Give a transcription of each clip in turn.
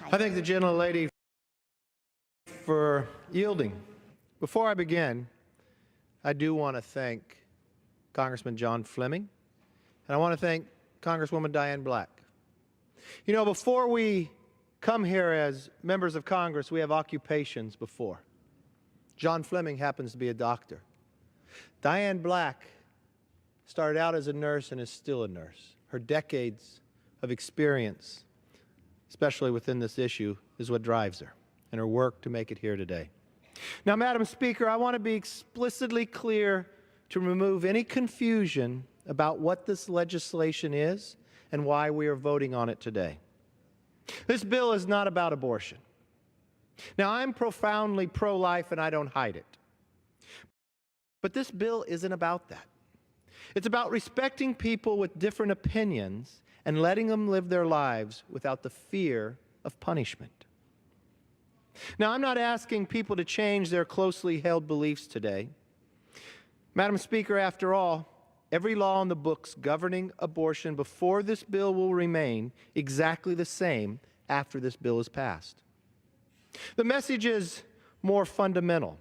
I thank the gentlelady for yielding. Before I begin, I do want to thank Congressman John Fleming, and I want to thank Congresswoman Diane Black. You know, before we come here as members of Congress, we have occupations before. John Fleming happens to be a doctor. Diane Black started out as a nurse and is still a nurse. Her decades of experience, especially within this issue, is what drives her, and her work to make it here today. Now, Madam Speaker, I want to be explicitly clear to remove any confusion about what this legislation is and why we are voting on it today. This bill is not about abortion. Now, I'm profoundly pro-life and I don't hide it. But this bill isn't about that. It's about respecting people with different opinions and letting them live their lives without the fear of punishment. Now, I'm not asking people to change their closely held beliefs today. Madam Speaker, after all, every law in the books governing abortion before this bill will remain exactly the same after this bill is passed. The message is more fundamental.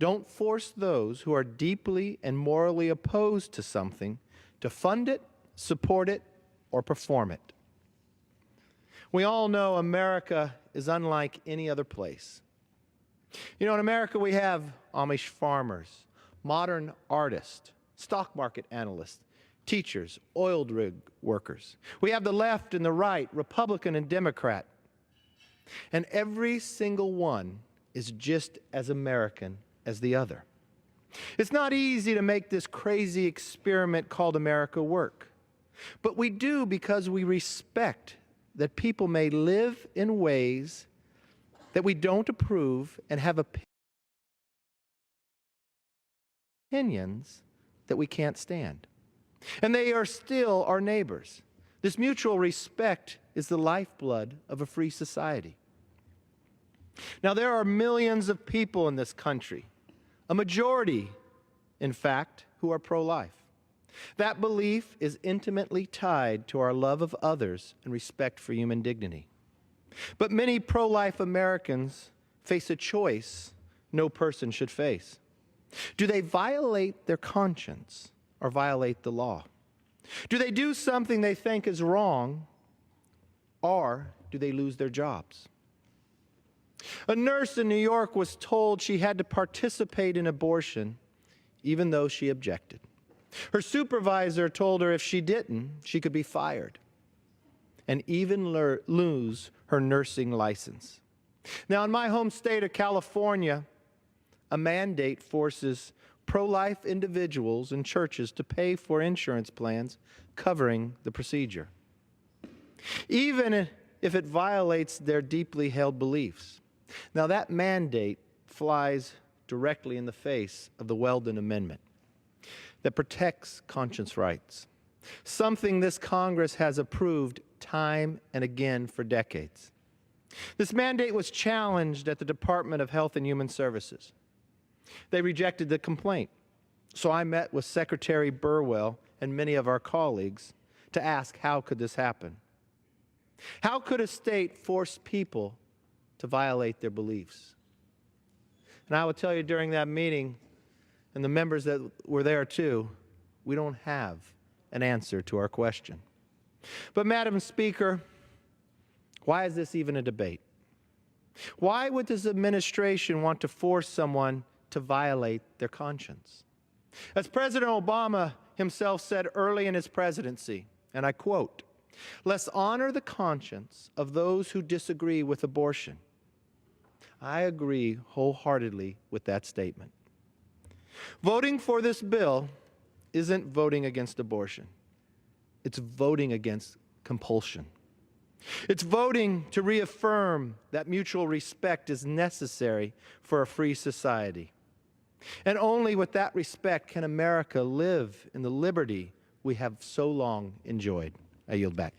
Don't force those who are deeply and morally opposed to something to fund it, support it, or perform it. We all know America is unlike any other place. You know, in America we have Amish farmers, modern artists, stock market analysts, teachers, oil rig workers. We have the left and the right, Republican and Democrat. And every single one is just as American as the other. It's not easy to make this crazy experiment called America work. But we do because we respect that people may live in ways that we don't approve and have opinions that we can't stand. And they are still our neighbors. This mutual respect is the lifeblood of a free society. Now, there are millions of people in this country, a majority, in fact, who are pro-life. That belief is intimately tied to our love of others and respect for human dignity. But many pro-life Americans face a choice no person should face. Do they violate their conscience or violate the law? Do they do something they think is wrong, or do they lose their jobs? A nurse in New York was told she had to participate in abortion even though she objected. Her supervisor told her if she didn't, she could be fired and even lose her nursing license. Now, in my home state of California, a mandate forces pro-life individuals and churches to pay for insurance plans covering the procedure, even if it violates their deeply held beliefs. Now, that mandate flies directly in the face of the Weldon Amendment that protects conscience rights, something this Congress has approved time and again for decades. This mandate was challenged at the Department of Health and Human Services. They rejected the complaint, so I met with Secretary Burwell and many of our colleagues to ask, how could this happen? How could a state force people to violate their beliefs? And I will tell you, during that meeting, and the members that were there too, we don't have an answer to our question. But Madam Speaker, why is this even a debate? Why would this administration want to force someone to violate their conscience? As President Obama himself said early in his presidency, and I quote, "Let's honor the conscience of those who disagree with abortion." I agree wholeheartedly with that statement. Voting for this bill isn't voting against abortion. It's voting against compulsion. It's voting to reaffirm that mutual respect is necessary for a free society. And only with that respect can America live in the liberty we have so long enjoyed. I yield back.